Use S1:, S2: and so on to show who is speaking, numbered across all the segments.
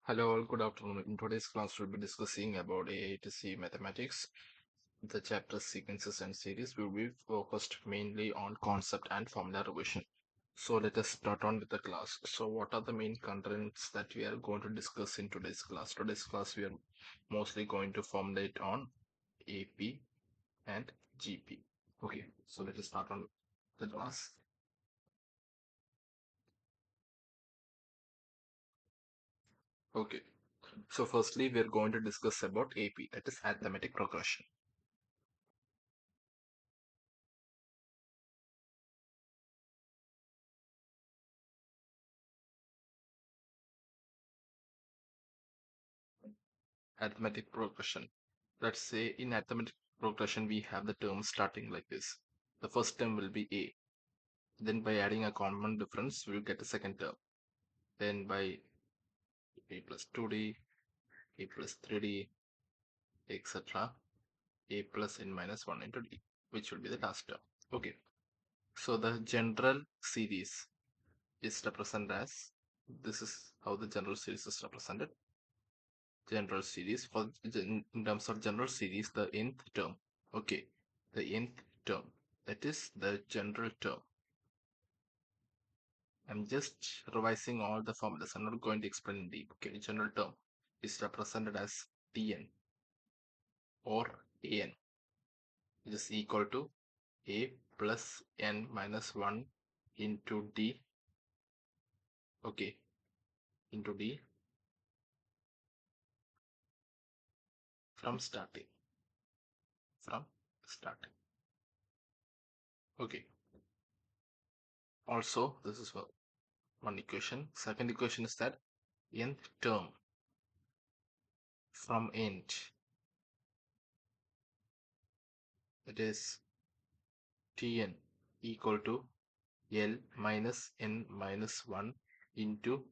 S1: Hello all, good afternoon. In today's class, we'll be discussing about AAITC mathematics. The chapter sequences and series will be focused mainly on concept and formula revision. So let us start on with the class. So what are the main contents that we are going to discuss in today's class? Today's class, we are mostly going to formulate on AP and GP. Okay, so let us start on the class. Okay, so firstly, we are going to discuss about AP, that is arithmetic progression. Arithmetic progression. Let's say in arithmetic progression, we have the terms starting like this. The first term will be A. Then by adding a common difference, we'll get a second term. Then by A plus 2D, A plus 3D, etc. A plus n minus 1 into D, which will be the last term. Okay. So the general series is represented as, this is how the general series is represented. General series, for in terms of general series, the nth term. Okay, the nth term, that is the general term. I'm just revising all the formulas. I'm not going to explain in deep. Okay, general term is represented as Tn or An, which is equal to A plus n minus 1 into D. Okay, into D from starting. From starting. Okay. Also, this is one equation. Second equation is that nth term from end, that is Tn equal to L minus n minus 1 into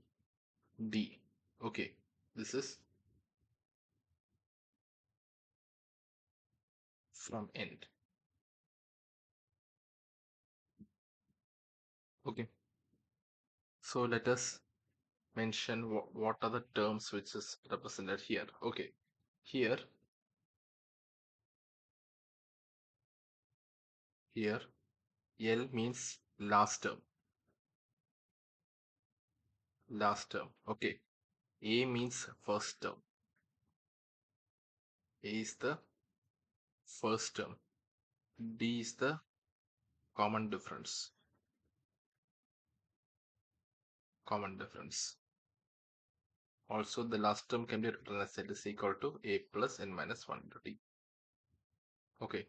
S1: D. Okay, this is from end. Okay, so let us mention what are the terms which is represented here. Okay, here L means last term. Okay, A means first term. A is the first term. D is the common difference. Also, the last term can be written as Z is equal to A plus n minus 1 into D. Okay,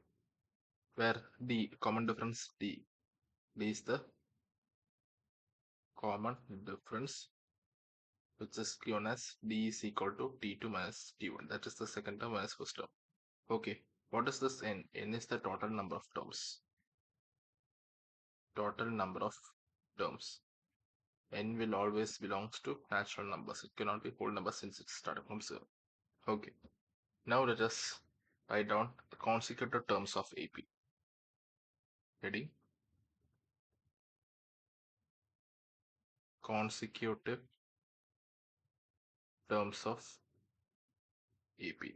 S1: where D, common difference D is the common difference, which is given as D is equal to T2 minus T1. That is the second term minus first term. Okay, what is this N? N is the total number of terms. N will always belongs to natural numbers. It cannot be whole numbers since it started from 0. Okay, now let us write down the consecutive terms of AP. Heading: consecutive terms of AP.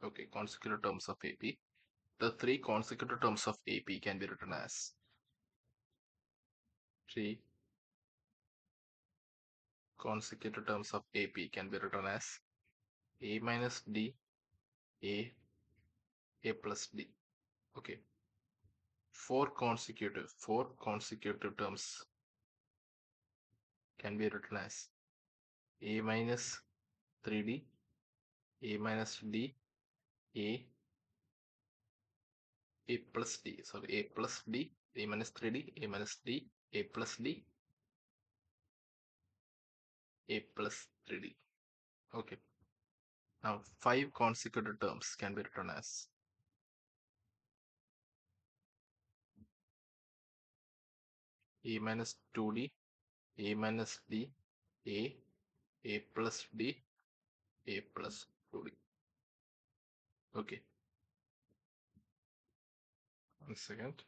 S1: Okay, consecutive terms of AP. The three consecutive terms of AP can be written as A minus D, A plus D. Okay. Four consecutive terms can be written as A minus 3D, A minus D, A plus D. Sorry, A plus D, A minus 3D, A minus D, A plus D, A plus 3D. Okay. Now, five consecutive terms can be written as A minus 2D, A minus D, A plus D, A plus 2D. Okay. One second.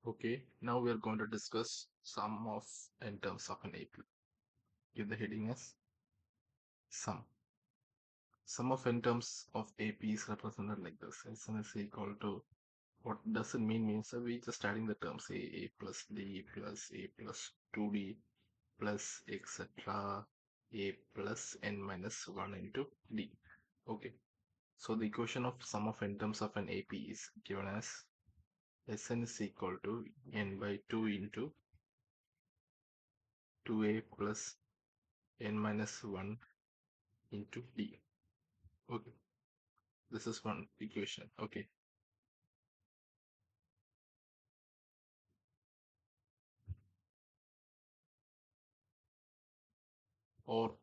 S1: Okay, now we are going to discuss some of in terms of an AP. Give the heading as Sum of n terms of AP is represented like this. Sn is equal to, what does it means that we just adding the terms a plus d plus a plus 2d plus etc. a plus n minus 1 into d. Okay, so the equation of sum of n terms of an AP is given as Sn is equal to n by 2 into 2a plus n minus 1 into d. Okay, this is one equation. Okay, or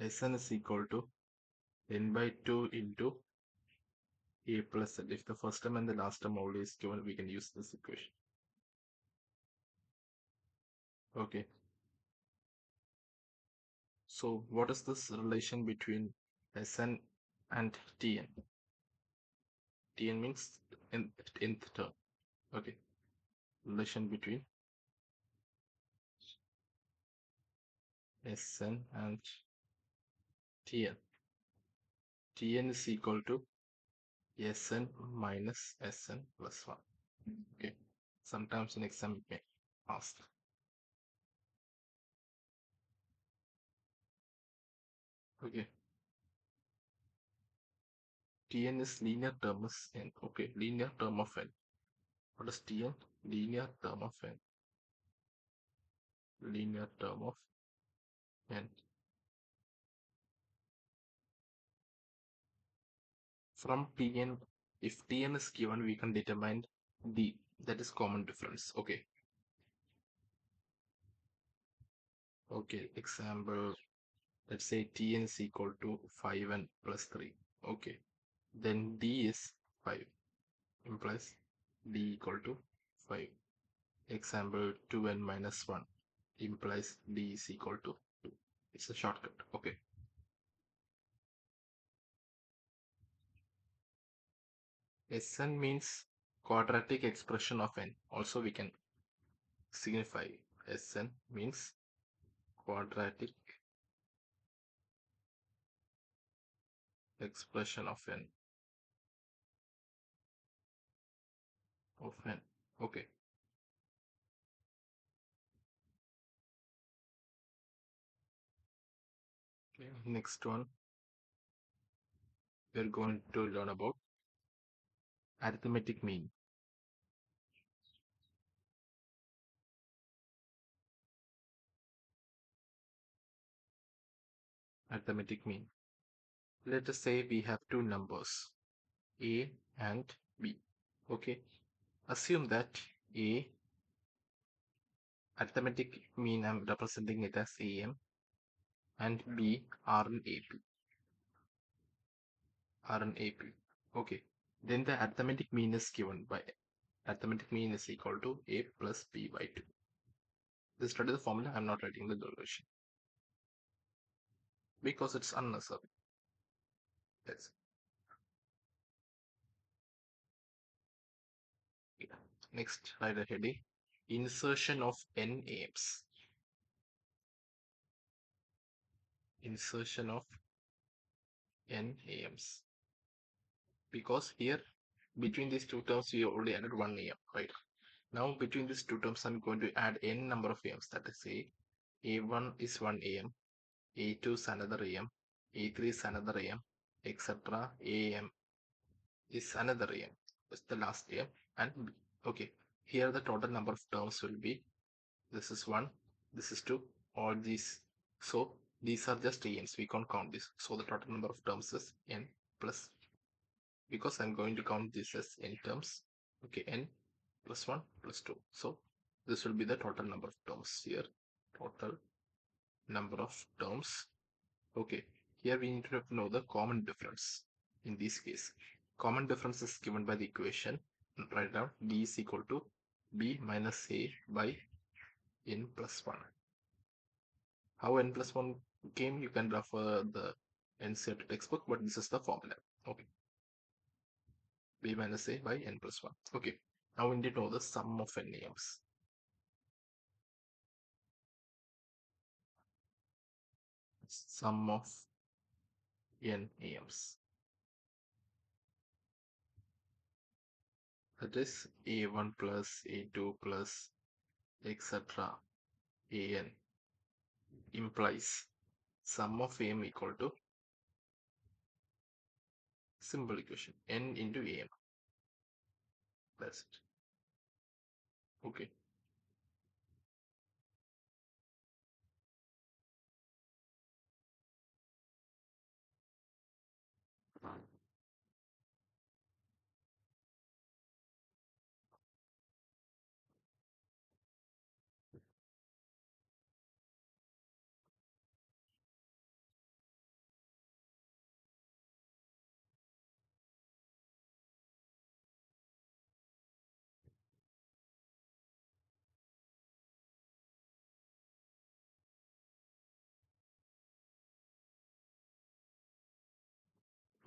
S1: Sn is equal to n by 2 into a plus z. If the first term and the last term always is given, we can use this equation. Okay, so what is this relation between Sn and Tn? Tn means nth term. Okay, relation between Sn and Tn. Tn is equal to Sn minus Sn plus 1. Okay, sometimes in exam it may ask. Okay, Tn is linear term is n. Okay, linear term of n. What is Tn? Linear term of n. Linear term of n. From Tn, if Tn is given, we can determine d, that is common difference. Okay. Okay, example, let's say Tn is equal to 5n plus 3. Okay, then d is 5, implies d equal to 5. Example, 2n minus 1 implies d is equal to 2. It's a shortcut. Okay. Sn means quadratic expression of n. Also we can signify Sn means quadratic expression of n. Okay. Next one, we're going to learn about arithmetic mean. Arithmetic mean. Let us say we have two numbers, a and b. Okay. Assume that a, arithmetic mean, I'm representing it as am, and b are an AP. Okay. Then the arithmetic mean is given by arithmetic mean is equal to a plus b by 2. This study the formula. I'm not writing the derivation because it's unnecessary. Yes. Next, write a heading: insertion of n AMs. Insertion of n AMs. Because here between these two terms we already added one AM, right? Now between these two terms I'm going to add n number of AMs. That is, A1 is 1 AM, A2 is another AM, A3 is another AM, etc. AM is another AM. It's the last AM and B. Okay, here the total number of terms will be, this is 1, this is 2, all these. So these are just AMs, we can't count this. So the total number of terms is n plus, because I'm going to count this as n terms. Okay, n plus 1 plus 2. So this will be the total number of terms here. Total number of terms. Okay, here we need to know the common difference. In this case, common difference is given by the equation. Write down d is equal to b minus a by n plus 1. How n plus 1 came, you can refer the NCERT textbook, but this is the formula. Okay, b minus a by n plus 1. Okay, now we need to know the sum of n AMs. sum of n AMs. That is A1 plus A2 plus etc. AN implies sum of AM equal to simple equation n into AM. That's it. Okay.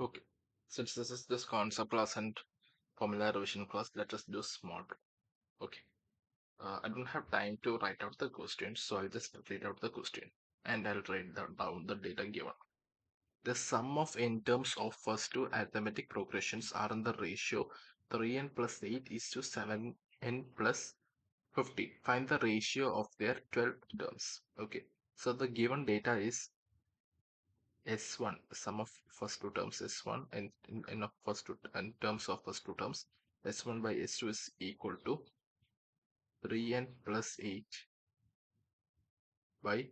S1: Okay. Since this is this concept class and formula revision class, let us do small. Okay. I don't have time to write out the question, so I'll just read out the question and I'll write down the data given. The sum of n terms of first two arithmetic progressions are in the ratio 3n plus 8 is to 7n plus 50. Find the ratio of their 12 terms. Okay. So the given data is S1, sum of first two terms S1 and in of first two and terms of first two terms S1 by S2 is equal to 3n plus 8 by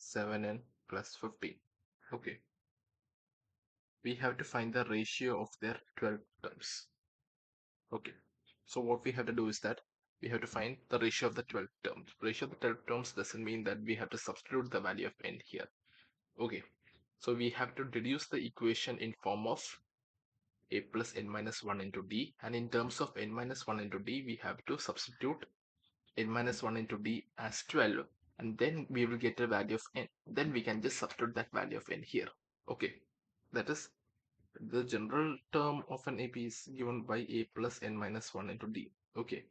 S1: 7n plus 15. Okay. We have to find the ratio of their 12 terms. Okay. So what we have to do is that we have to find the ratio of the 12 terms. Ratio of the 12 terms doesn't mean that we have to substitute the value of n here. Okay. So we have to deduce the equation in form of a plus n minus 1 into d, and in terms of n minus 1 into d we have to substitute n minus 1 into d as 12, and then we will get a value of n. Then we can just substitute that value of n here. Okay, that is the general term of an AP is given by a plus n minus 1 into d. Okay,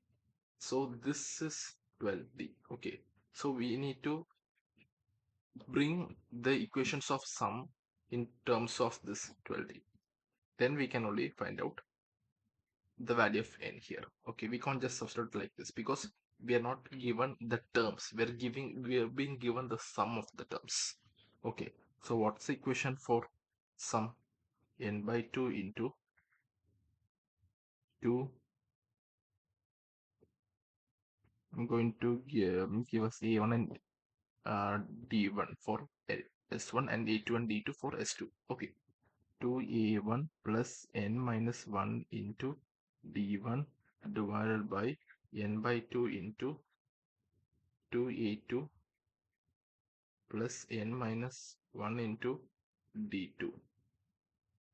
S1: so this is 12d. Okay, so we need to bring the equations of sum in terms of this 12d. Then we can only find out the value of n here. Okay, we can't just substitute like this because we are not given the terms. We are being given the sum of the terms. Okay, so what's the equation for sum? N by 2 into 2. I'm going to give us a1 and d1 for s1 and a2 and d2 for s2. Okay, 2a1 plus n minus 1 into d1 divided by n by 2 into 2a2 plus n minus 1 into d2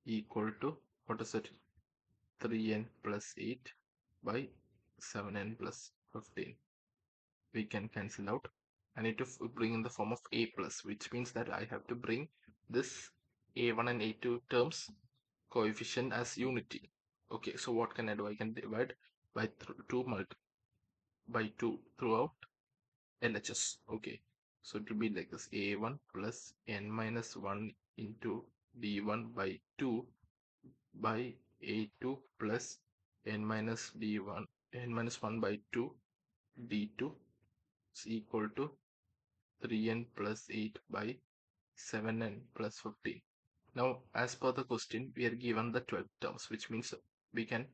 S1: equal to, what is it, 3n plus 8 by 7n plus 15. We can cancel out. I need to bring in the form of a plus, which means that I have to bring this a1 and a2 terms coefficient as unity. Okay, so what can I do? I can divide by 2 throughout LHS. Okay, so it will be like this: a1 plus n minus 1 into d1 by 2 by a2 plus n minus 1 by 2 d2 is equal to 3n plus 8 by 7n plus 15. Now, as per the question, we are given the 12 terms, which means we can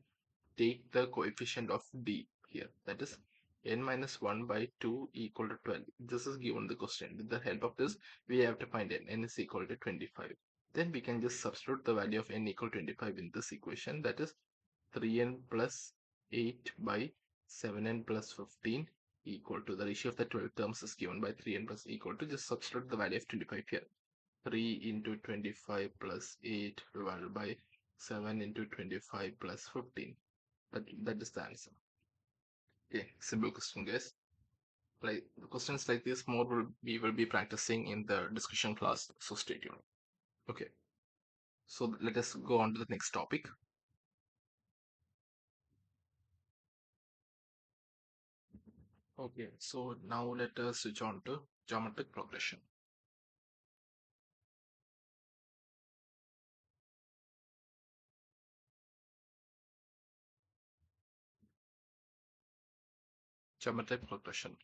S1: take the coefficient of d here, that is n minus 1 by 2 equal to 12. This is given the question. With the help of this, we have to find n is equal to 25. Then we can just substitute the value of n equal to 25 in this equation, that is 3n plus 8 by 7n plus 15 equal to, the ratio of the 12 terms is given by 3n plus equal to, just substitute the value of 25 here. 3 into 25 plus 8 divided by 7 into 25 plus 15. That is the answer. Okay, simple question, guys. Like questions like this, more we will be practicing in the discussion class, so stay tuned. Okay, so let us go on to the next topic. Okay, so now let us switch on to geometric progression. Geometric progression.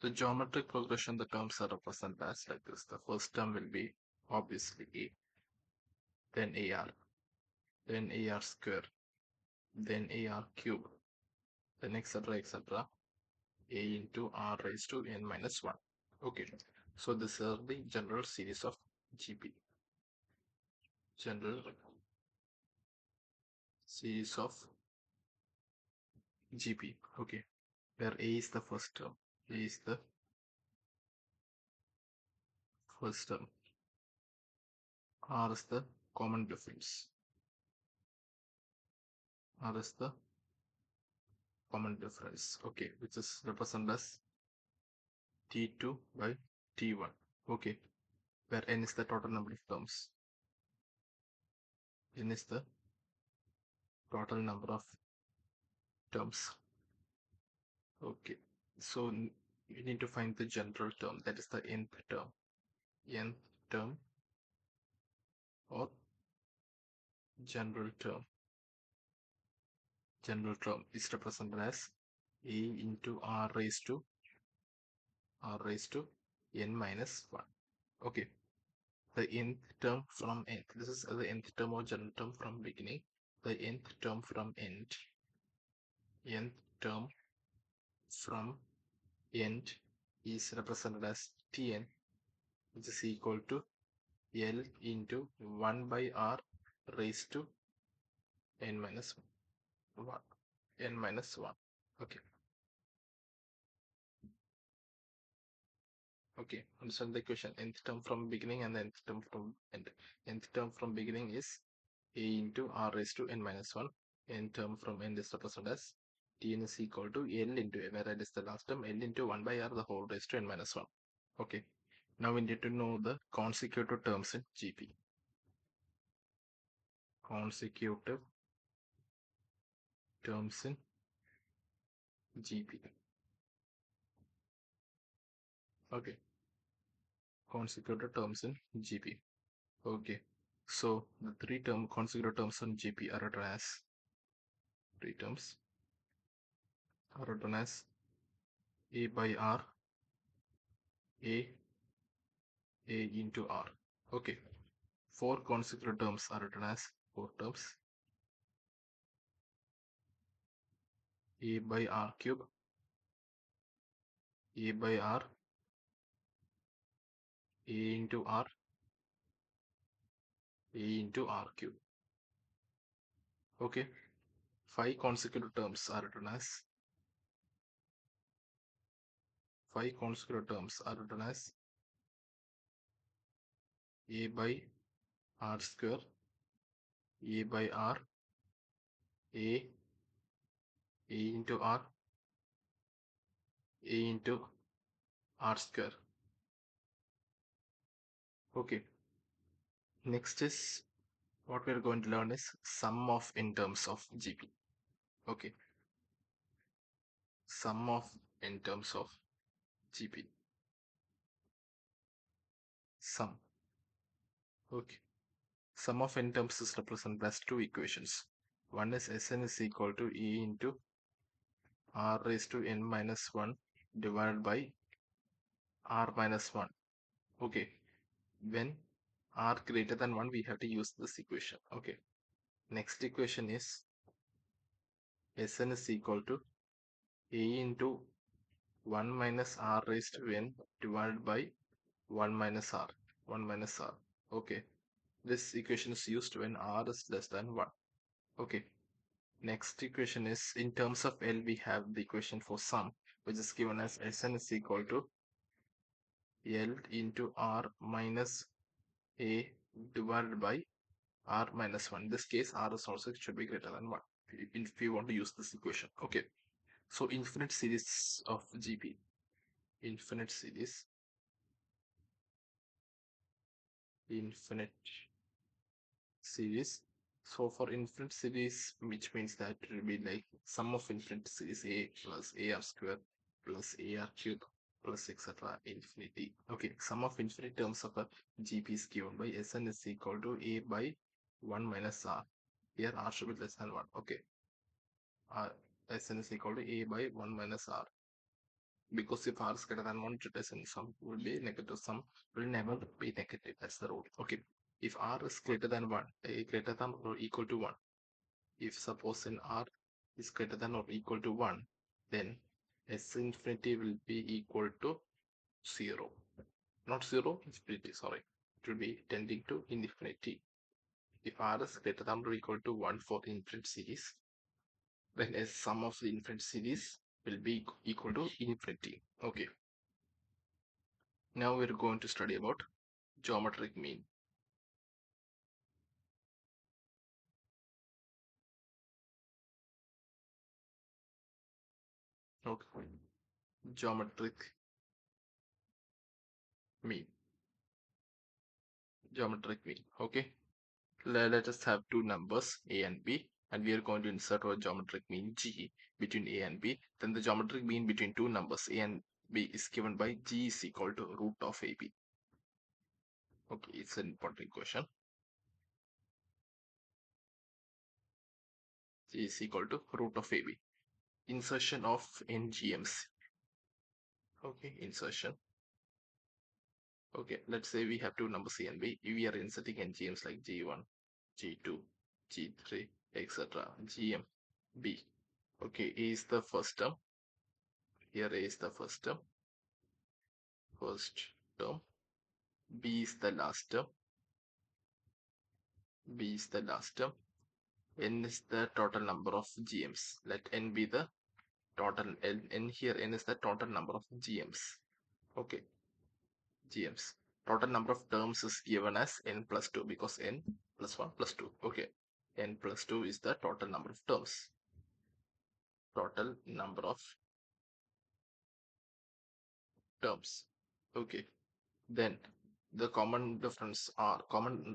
S1: The geometric progression, the terms are represented as like this. The first term will be obviously A, then AR, then AR square, then AR cube, then etc. A into R raised to n minus 1. Okay, so this is the general series of GP. General series of GP. Okay, where A is the first term. A is the first term. R is the common difference. R is the common difference. Okay, which is represented as T2 by T1. Okay, where n is the total number of terms. N is the total number of terms. Okay, so we need to find the general term, that is the nth term. Nth term or general term. General term is represented as A into R raised to n minus 1. Okay, the nth term from nth. This is the nth term or general term from beginning. The nth term from end. Nth term from end is represented as Tn, which is equal to L into 1 by R raised to n minus 1. N minus 1. Okay. Okay, understand the equation. Nth term from beginning and the nth term from end. Nth term from beginning is A into R raised to n minus 1. Nth term from end is represented as Tn is equal to L into, where it is the last term, L into 1 by R the whole raised to n minus 1. Okay, now we need to know the consecutive terms in GP. Consecutive terms in GP. Okay, consecutive terms in GP. Okay, so the three consecutive terms in GP are written as three terms are written as A by R, A into R. Okay, four consecutive terms are written as four terms A by R cube, A by R, A into R, A into R cube. Okay, five consecutive terms are written as A by R square, A by R, A into R, A into R square. Okay, next is what we are going to learn is sum of n terms of GP. Okay, sum of n terms of GP. Sum. Okay, sum of n terms is represented as two equations. One is Sn is equal to E into R raised to n minus 1 divided by R minus 1. Okay, when R greater than 1, we have to use this equation. Okay, next equation is Sn is equal to A into 1 minus R raised to n divided by 1 minus R. Okay, this equation is used when R is less than 1. Okay, next equation is in terms of L, we have the equation for sum, which is given as Sn is equal to L into R minus A divided by R minus 1. In this case, R is also should be greater than 1 if we want to use this equation. Okay, so infinite series of GP. Infinite series. So for infinite series, which means that it will be like sum of infinite series A plus AR square plus AR cube plus etc. infinity. Okay, sum of infinite terms of a GP is given by Sn is equal to A by 1 minus R. Here R should be less than 1. Okay, Sn is equal to A by 1 minus R. because if r is greater than 1, determinant sum will be negative. Sum will never be negative. That's the rule. Okay. If r is greater than 1, greater than or equal to 1, if suppose in r is greater than or equal to 1, then s infinity will be equal to 0. Not 0, infinity, sorry. It will be tending to infinity. If r is greater than or equal to 1 for infinite series, then s sum of the infinite series will be equal to infinity. Okay. Now we're going to study about geometric mean. Okay. Geometric mean. Geometric mean. Okay. Let us have two numbers a and b, and we are going to insert our geometric mean g between a and b. Then the geometric mean between two numbers a and b is given by g is equal to root of ab. Okay, it's an important question. G is equal to root of ab. Insertion of ngms. Okay, insertion. Okay, let's say we have two numbers a and b. We are inserting ngms like g1, g2, g3, etc. gm, b. Okay, a is the first term. Here a is the first term. B is the last term. B is the last term. N is the total number of GMs. Let N be the total. N here, N is the total number of GMs. Okay, GMs. Total number of terms is given as N plus 2 because N plus 1 plus 2. Okay, N plus 2 is the total number of terms. Total number of terms. Okay, then the common difference are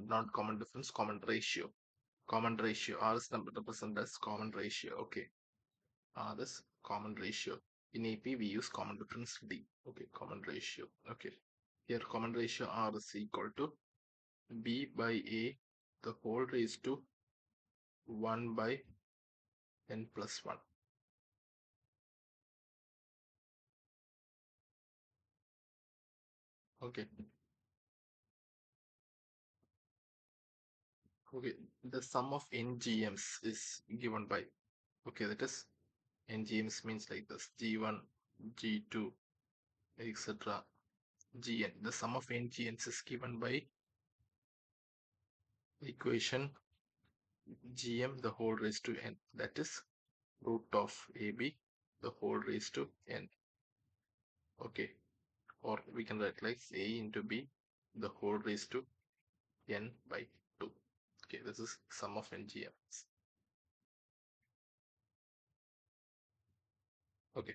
S1: not common difference, common ratio. Common ratio, R is represented as common ratio. Okay, R is common ratio. In AP we use common difference D. Okay, common ratio. Okay, here common ratio R is equal to B by A the whole raised to 1 by N plus 1. Okay. Okay, the sum of NGMs is given by, okay, that is NGMs means like this, G1, G2, etc. Gn. The sum of NGNs is given by equation Gm the whole raised to n, that is root of AB the whole raised to n. Okay, or we can write like A into B the whole raised to n by 2. Okay, this is sum of NGMs. Okay.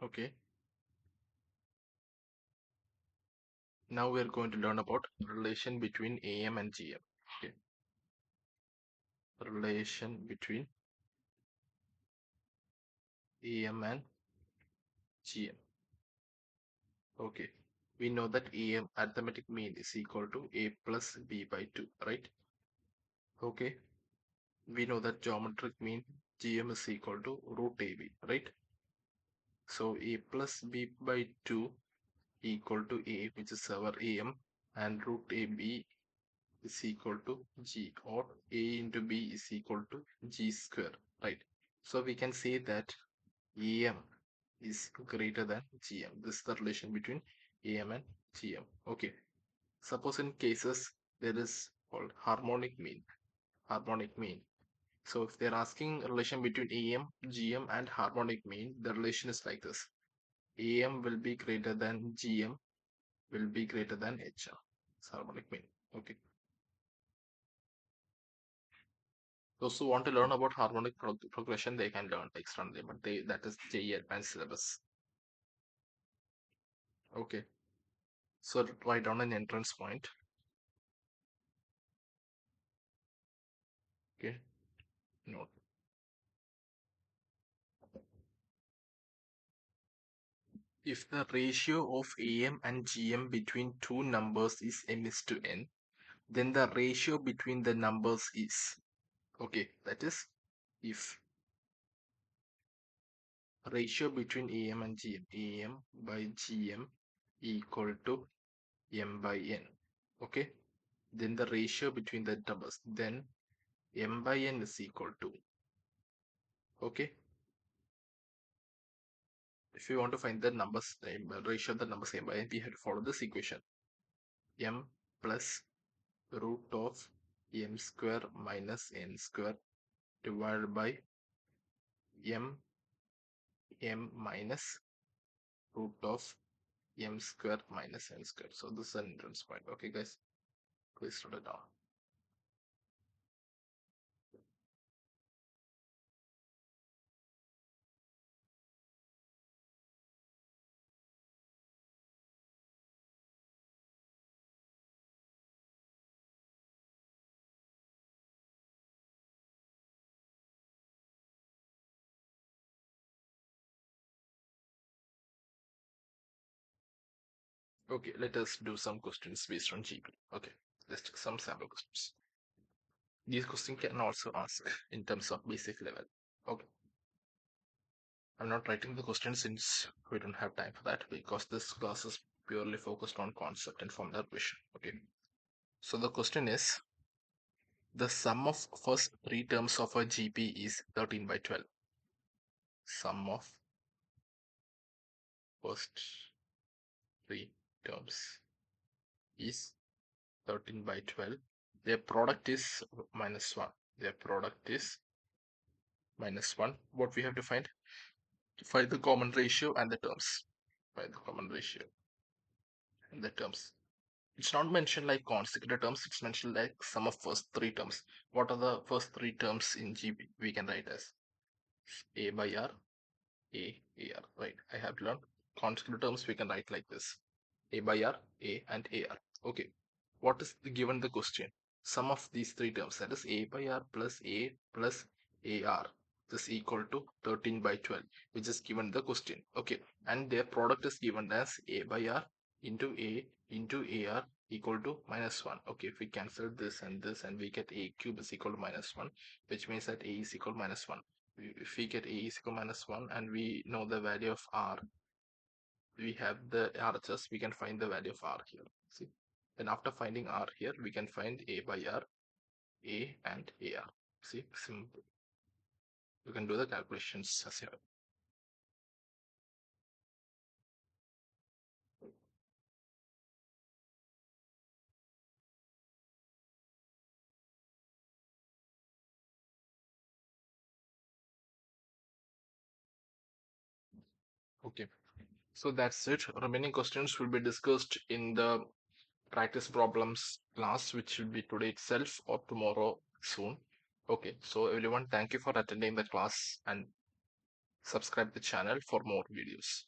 S1: Okay. Now we are going to learn about relation between AM and GM. Okay. Relation between AM and GM. Okay. We know that AM arithmetic mean is equal to A plus B by 2, right? Okay. We know that geometric mean GM is equal to root AB, right? So A plus B by 2 equal to A, which is our AM, and root AB is equal to G, or A into B is equal to G square, right? So we can say that AM is greater than GM. This is the relation between AM and GM. Okay. Suppose in cases there is called harmonic mean. Harmonic mean. So if they're asking a relation between AM, GM and harmonic mean, the relation is like this. AM will be greater than GM will be greater than HM. It's harmonic mean. Okay. Those who want to learn about harmonic progression, they can learn externally, but that is JEE advanced syllabus. Okay. So write down an entrance point. Okay. Note. If the ratio of AM and GM between two numbers is m:n, then the ratio between the numbers is, okay, that is if ratio between AM and GM, AM by GM equal to M by N. Okay, then the ratio between the numbers, then M by N is equal to, okay, if you want to find the numbers, ratio of the numbers M by N, we have to follow this equation. M plus root of M square minus N square divided by M minus root of M square minus N square. So this is an entrance point. Okay guys, please write it down. Okay, let us do some questions based on GP. Okay, let's take some sample questions. These questions can also ask in terms of basic level. Okay, I'm not writing the questions since we don't have time for that, because this class is purely focused on concept and formula revision. Okay, so the question is, the sum of first three terms of a GP is 13 by 12. Sum of first three terms is 13 by 12. Their product is minus 1. Their product is minus 1. What we have to find? To find the common ratio and the terms. Find the common ratio and the terms. It's not mentioned like consecutive terms. It's mentioned like sum of first three terms. What are the first three terms in GB? We can write as A by R, A, AR. Right. I have learned consecutive terms. We can write like this. A by R, A and AR. Okay. What is given the question? Sum of these three terms, that is A by R plus A plus AR, is equal to 13 by 12, which is given the question. Okay. And their product is given as A by R into A into AR equal to minus 1. Okay. If we cancel this and we get A cube is equal to minus 1, which means that A is equal to minus 1. If we get A is equal to minus 1 and we know the value of R, we have the RHS, we can find the value of R here. See, then after finding R here, we can find A by R, A and AR. See, simple. You can do the calculations as here. Okay, so that's it. Remaining questions will be discussed in the practice problems class, which will be today itself or tomorrow soon. Okay, so everyone, thank you for attending the class and subscribe the channel for more videos.